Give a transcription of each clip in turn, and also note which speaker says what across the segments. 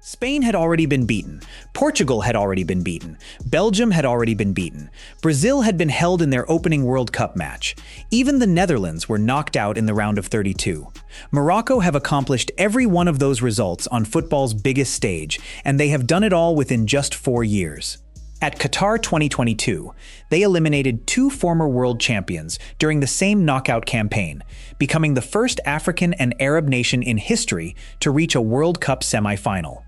Speaker 1: Spain had already been beaten, Portugal had already been beaten, Belgium had already been beaten, Brazil had been held in their opening World Cup match, even the Netherlands were knocked out in the round of 32. Morocco have accomplished every one of those results on football's biggest stage, and they have done it all within just 4 years. At Qatar 2022, they eliminated 2 former world champions during the same knockout campaign, becoming the first African and Arab nation in history to reach a World Cup semi-final.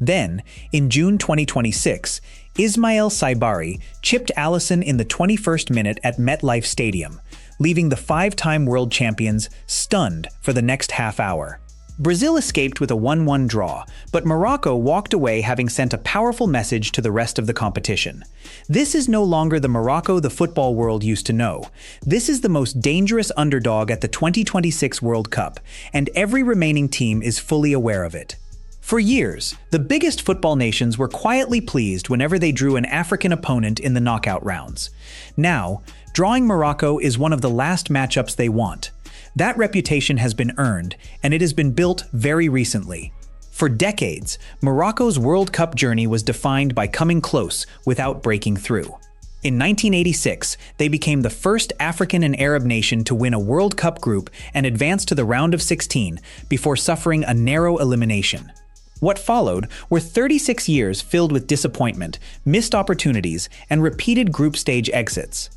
Speaker 1: Then, in June 2026, Ismail Saibari chipped Alisson in the 21st minute at MetLife Stadium, leaving the 5-time world champions stunned for the next half hour. Brazil escaped with a 1-1 draw, but Morocco walked away having sent a powerful message to the rest of the competition. This is no longer the Morocco the football world used to know. This is the most dangerous underdog at the 2026 World Cup, and every remaining team is fully aware of it. For years, the biggest football nations were quietly pleased whenever they drew an African opponent in the knockout rounds. Now, drawing Morocco is one of the last matchups they want. That reputation has been earned, and it has been built very recently. For decades, Morocco's World Cup journey was defined by coming close without breaking through. In 1986, they became the first African and Arab nation to win a World Cup group and advance to the round of 16 before suffering a narrow elimination. What followed were 36 years filled with disappointment, missed opportunities, and repeated group stage exits.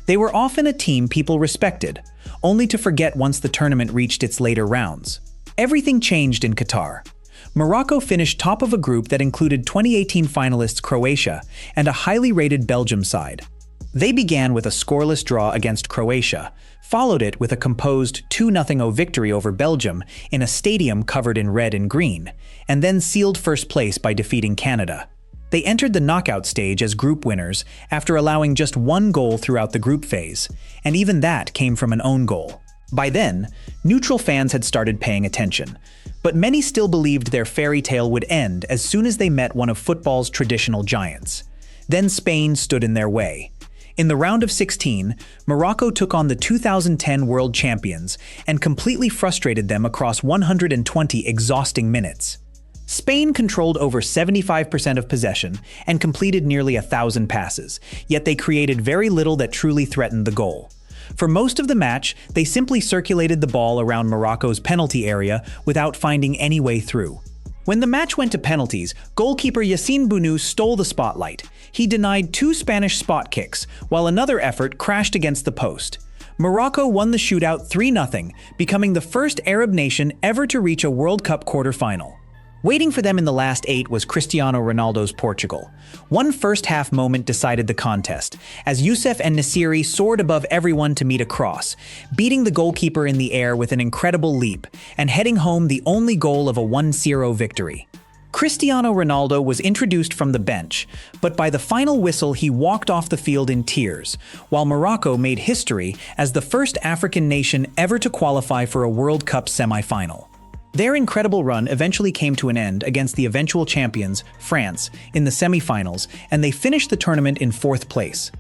Speaker 1: They were often a team people respected, only to forget once the tournament reached its later rounds. Everything changed in Qatar. Morocco finished top of a group that included 2018 finalists Croatia and a highly rated Belgium side. They began with a scoreless draw against Croatia, followed it with a composed 2-0 victory over Belgium in a stadium covered in red and green, and then sealed first place by defeating Canada. They entered the knockout stage as group winners after allowing just 1 goal throughout the group phase, and even that came from an own goal. By then, neutral fans had started paying attention, but many still believed their fairy tale would end as soon as they met one of football's traditional giants. Then Spain stood in their way. In the round of 16, Morocco took on the 2010 world champions and completely frustrated them across 120 exhausting minutes. Spain controlled over 75% of possession and completed nearly 1,000 passes, yet they created very little that truly threatened the goal. For most of the match, they simply circulated the ball around Morocco's penalty area without finding any way through. When the match went to penalties, goalkeeper Yassine Bounou stole the spotlight. He denied 2 Spanish spot kicks, while another effort crashed against the post. Morocco won the shootout 3-0, becoming the first Arab nation ever to reach a World Cup quarter-final. Waiting for them in the last 8 was Cristiano Ronaldo's Portugal. One first-half moment decided the contest, as Youssef En-Nesyri soared above everyone to meet a cross, beating the goalkeeper in the air with an incredible leap, and heading home the only goal of a 1-0 victory. Cristiano Ronaldo was introduced from the bench, but by the final whistle he walked off the field in tears, while Morocco made history as the first African nation ever to qualify for a World Cup semi-final. Their incredible run eventually came to an end against the eventual champions, France, in the semi-finals, and they finished the tournament in 4th place.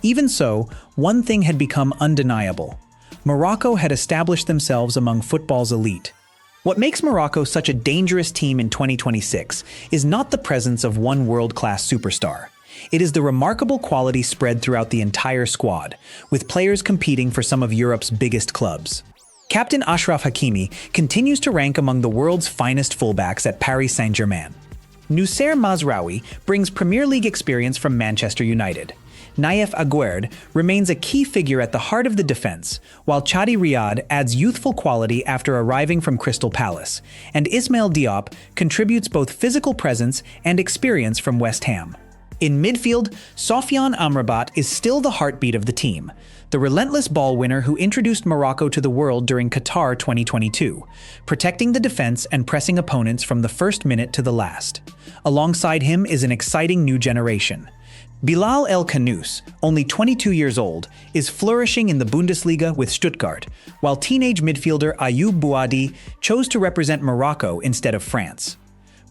Speaker 1: Even so, one thing had become undeniable. Morocco had established themselves among football's elite. What makes Morocco such a dangerous team in 2026 is not the presence of one world-class superstar. It is the remarkable quality spread throughout the entire squad, with players competing for some of Europe's biggest clubs. Captain Achraf Hakimi continues to rank among the world's finest fullbacks at Paris Saint-Germain. Noussair Mazraoui brings Premier League experience from Manchester United. Naïef Aguerd remains a key figure at the heart of the defense, while Chadi Riyad adds youthful quality after arriving from Crystal Palace, and Ismail Diop contributes both physical presence and experience from West Ham. In midfield, Sofiane Amrabat is still the heartbeat of the team, the relentless ball winner who introduced Morocco to the world during Qatar 2022, protecting the defense and pressing opponents from the first minute to the last. Alongside him is an exciting new generation. Bilal El Khanous, only 22 years old, is flourishing in the Bundesliga with Stuttgart, while teenage midfielder Ayoub Bouadi chose to represent Morocco instead of France.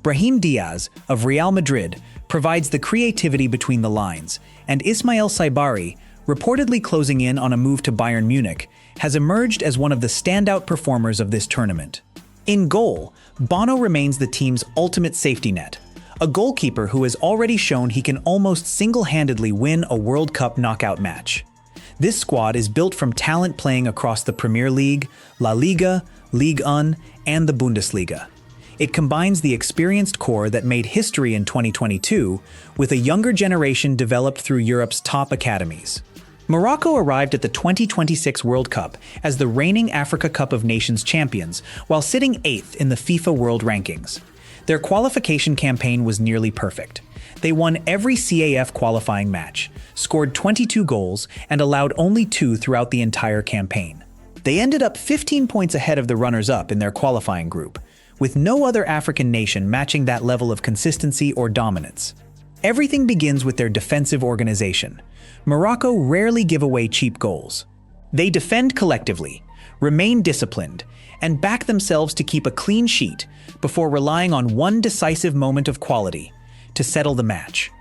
Speaker 1: Brahim Diaz, of Real Madrid, provides the creativity between the lines, and Ismail Saibari, reportedly closing in on a move to Bayern Munich, has emerged as one of the standout performers of this tournament. In goal, Bono remains the team's ultimate safety net, a goalkeeper who has already shown he can almost single-handedly win a World Cup knockout match. This squad is built from talent playing across the Premier League, La Liga, Ligue 1, and the Bundesliga. It combines the experienced core that made history in 2022 with a younger generation developed through Europe's top academies. Morocco arrived at the 2026 World Cup as the reigning Africa Cup of Nations champions while sitting 8th in the FIFA World Rankings. Their qualification campaign was nearly perfect. They won every CAF qualifying match, scored 22 goals, and allowed only 2 throughout the entire campaign. They ended up 15 points ahead of the runners-up in their qualifying group, with no other African nation matching that level of consistency or dominance. Everything begins with their defensive organization. Morocco rarely give away cheap goals. They defend collectively, remain disciplined, and back themselves to keep a clean sheet before relying on one decisive moment of quality to settle the match.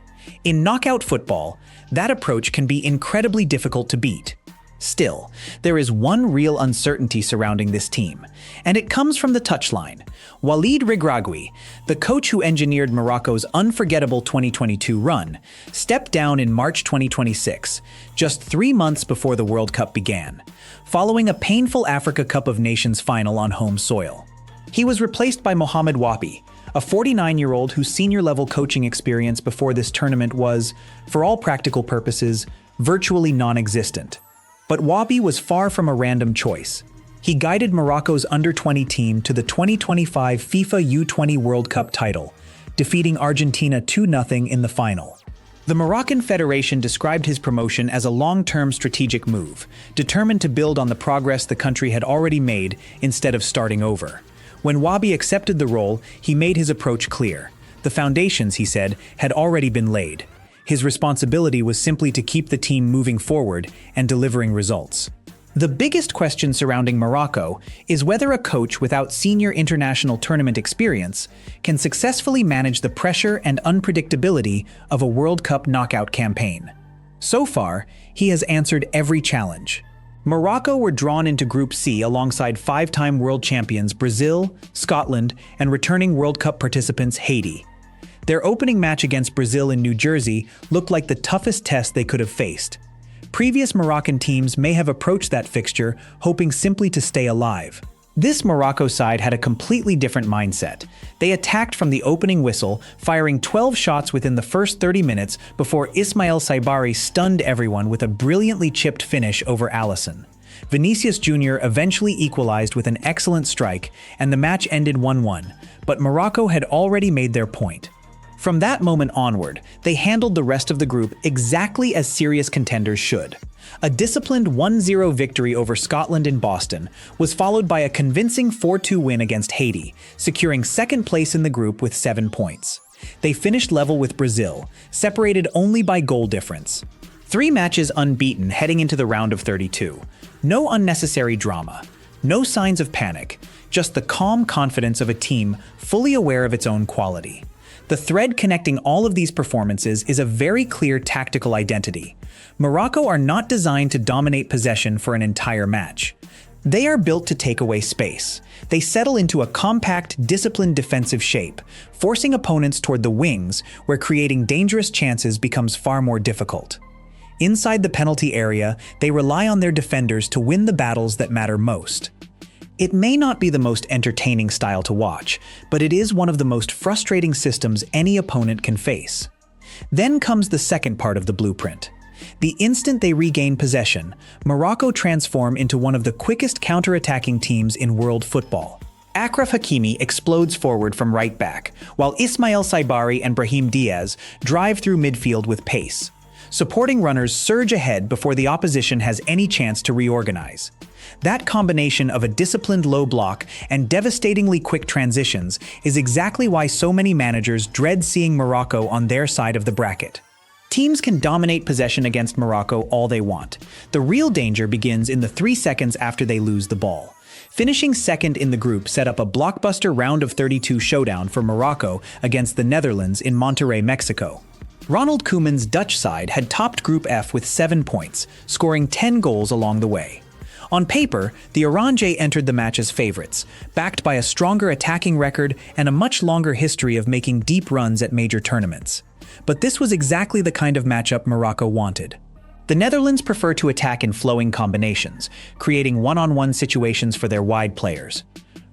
Speaker 1: In knockout football, that approach can be incredibly difficult to beat. Still, there is one real uncertainty surrounding this team, and it comes from the touchline. Walid Regragui, the coach who engineered Morocco's unforgettable 2022 run, stepped down in March 2026, just 3 months before the World Cup began, following a painful Africa Cup of Nations final on home soil. He was replaced by Mohamed Wapi, a 49-year-old whose senior-level coaching experience before this tournament was, for all practical purposes, virtually non-existent. But Wapi was far from a random choice. He guided Morocco's under-20 team to the 2025 FIFA U20 World Cup title, defeating Argentina 2-0 in the final. The Moroccan Federation described his promotion as a long-term strategic move, determined to build on the progress the country had already made instead of starting over. When Wabi accepted the role, he made his approach clear. The foundations, he said, had already been laid. His responsibility was simply to keep the team moving forward and delivering results. The biggest question surrounding Morocco is whether a coach without senior international tournament experience can successfully manage the pressure and unpredictability of a World Cup knockout campaign. So far, he has answered every challenge. Morocco were drawn into Group C alongside 5-time world champions Brazil, Scotland, and returning World Cup participants Haiti. Their opening match against Brazil in New Jersey looked like the toughest test they could have faced. Previous Moroccan teams may have approached that fixture hoping simply to stay alive. This Morocco side had a completely different mindset. They attacked from the opening whistle, firing 12 shots within the first 30 minutes before Ismail Saibari stunned everyone with a brilliantly chipped finish over Alisson. Vinicius Jr. eventually equalized with an excellent strike, and the match ended 1-1, but Morocco had already made their point. From that moment onward, they handled the rest of the group exactly as serious contenders should. A disciplined 1-0 victory over Scotland in Boston was followed by a convincing 4-2 win against Haiti, securing second place in the group with 7 points. They finished level with Brazil, separated only by goal difference. 3 matches unbeaten heading into the round of 32. No unnecessary drama, no signs of panic, just the calm confidence of a team fully aware of its own quality. The thread connecting all of these performances is a very clear tactical identity. Morocco are not designed to dominate possession for an entire match. They are built to take away space. They settle into a compact, disciplined defensive shape, forcing opponents toward the wings, where creating dangerous chances becomes far more difficult. Inside the penalty area, they rely on their defenders to win the battles that matter most. It may not be the most entertaining style to watch, but it is one of the most frustrating systems any opponent can face. Then comes the second part of the blueprint. The instant they regain possession, Morocco transform into one of the quickest counterattacking teams in world football. Achraf Hakimi explodes forward from right back, while Ismail Saibari and Brahim Diaz drive through midfield with pace. Supporting runners surge ahead before the opposition has any chance to reorganize. That combination of a disciplined low block and devastatingly quick transitions is exactly why so many managers dread seeing Morocco on their side of the bracket. Teams can dominate possession against Morocco all they want. The real danger begins in the 3 seconds after they lose the ball. Finishing second in the group set up a blockbuster round of 32 showdown for Morocco against the Netherlands in Monterrey, Mexico. Ronald Koeman's Dutch side had topped Group F with 7 points, scoring 10 goals along the way. On paper, the Oranje entered the match as favorites, backed by a stronger attacking record and a much longer history of making deep runs at major tournaments. But this was exactly the kind of matchup Morocco wanted. The Netherlands prefer to attack in flowing combinations, creating one-on-one situations for their wide players.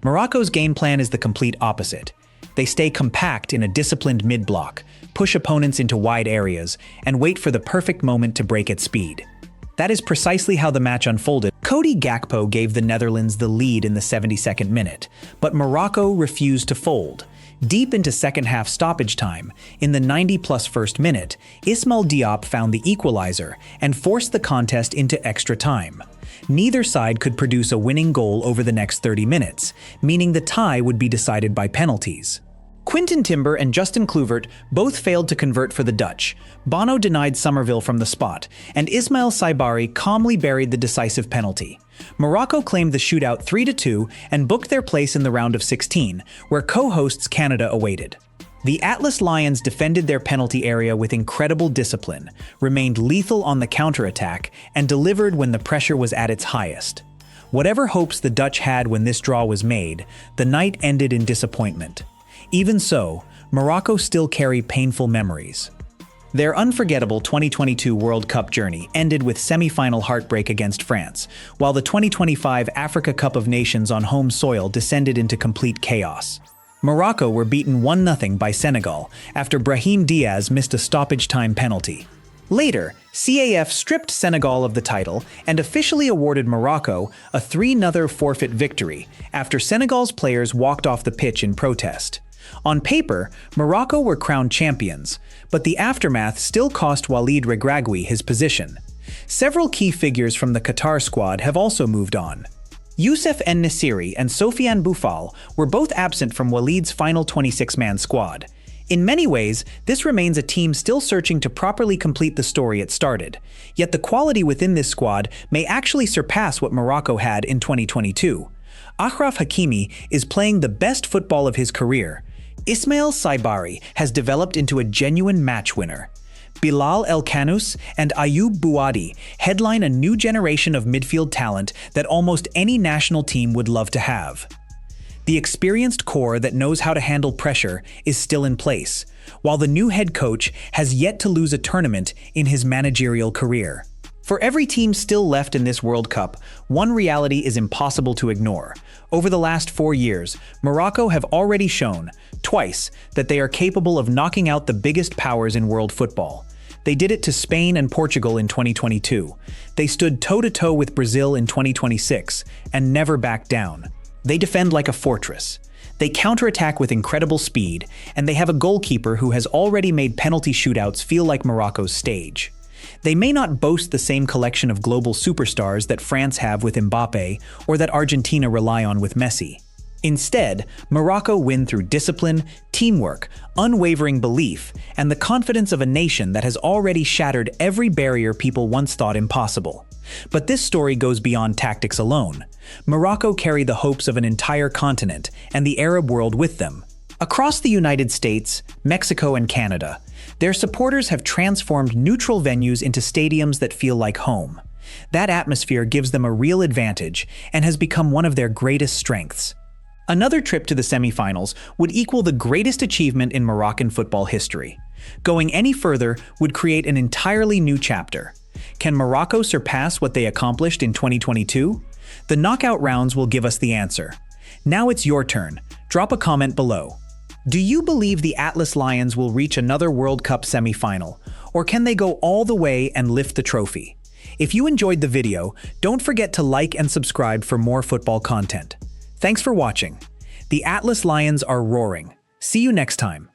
Speaker 1: Morocco's game plan is the complete opposite. They stay compact in a disciplined mid-block, push opponents into wide areas, and wait for the perfect moment to break at speed. That is precisely how the match unfolded. Cody Gakpo gave the Netherlands the lead in the 72nd minute, but Morocco refused to fold. Deep into second-half stoppage time, in the 90-plus first minute, Ismail Diop found the equalizer and forced the contest into extra time. Neither side could produce a winning goal over the next 30 minutes, meaning the tie would be decided by penalties. Quinten Timber and Justin Kluivert both failed to convert for the Dutch. Bono denied Somerville from the spot, and Ismail Saibari calmly buried the decisive penalty. Morocco claimed the shootout 3-2 and booked their place in the round of 16, where co-hosts Canada awaited. The Atlas Lions defended their penalty area with incredible discipline, remained lethal on the counterattack, and delivered when the pressure was at its highest. Whatever hopes the Dutch had when this draw was made, the night ended in disappointment. Even so, Morocco still carry painful memories. Their unforgettable 2022 World Cup journey ended with semi-final heartbreak against France, while the 2025 Africa Cup of Nations on home soil descended into complete chaos. Morocco were beaten 1-0 by Senegal after Brahim Diaz missed a stoppage-time penalty. Later, CAF stripped Senegal of the title and officially awarded Morocco a 3-0 forfeit victory after Senegal's players walked off the pitch in protest. On paper, Morocco were crowned champions, but the aftermath still cost Walid Regragui his position. Several key figures from the Qatar squad have also moved on. Youssef En-Nesyri and Sofiane Boufal were both absent from Walid's final 26-man squad. In many ways, this remains a team still searching to properly complete the story it started. Yet the quality within this squad may actually surpass what Morocco had in 2022. Achraf Hakimi is playing the best football of his career. Ismail Saibari has developed into a genuine match winner. Bilal El Khanous and Ayoub Bouadi headline a new generation of midfield talent that almost any national team would love to have. The experienced core that knows how to handle pressure is still in place, while the new head coach has yet to lose a tournament in his managerial career. For every team still left in this World Cup, one reality is impossible to ignore. Over the last 4 years, Morocco have already shown, twice, that they are capable of knocking out the biggest powers in world football. They did it to Spain and Portugal in 2022. They stood toe-to-toe with Brazil in 2026 and never backed down. They defend like a fortress. They counterattack with incredible speed, and they have a goalkeeper who has already made penalty shootouts feel like Morocco's stage. They may not boast the same collection of global superstars that France have with Mbappe or that Argentina rely on with Messi. Instead, Morocco win through discipline, teamwork, unwavering belief, and the confidence of a nation that has already shattered every barrier people once thought impossible. But this story goes beyond tactics alone. Morocco carry the hopes of an entire continent and the Arab world with them. Across the United States, Mexico, and Canada, their supporters have transformed neutral venues into stadiums that feel like home. That atmosphere gives them a real advantage and has become one of their greatest strengths. Another trip to the semifinals would equal the greatest achievement in Moroccan football history. Going any further would create an entirely new chapter. Can Morocco surpass what they accomplished in 2022? The knockout rounds will give us the answer. Now it's your turn. Drop a comment below. Do you believe the Atlas Lions will reach another World Cup semifinal, or can they go all the way and lift the trophy? If you enjoyed the video, don't forget to like and subscribe for more football content. Thanks for watching. The Atlas Lions are roaring. See you next time.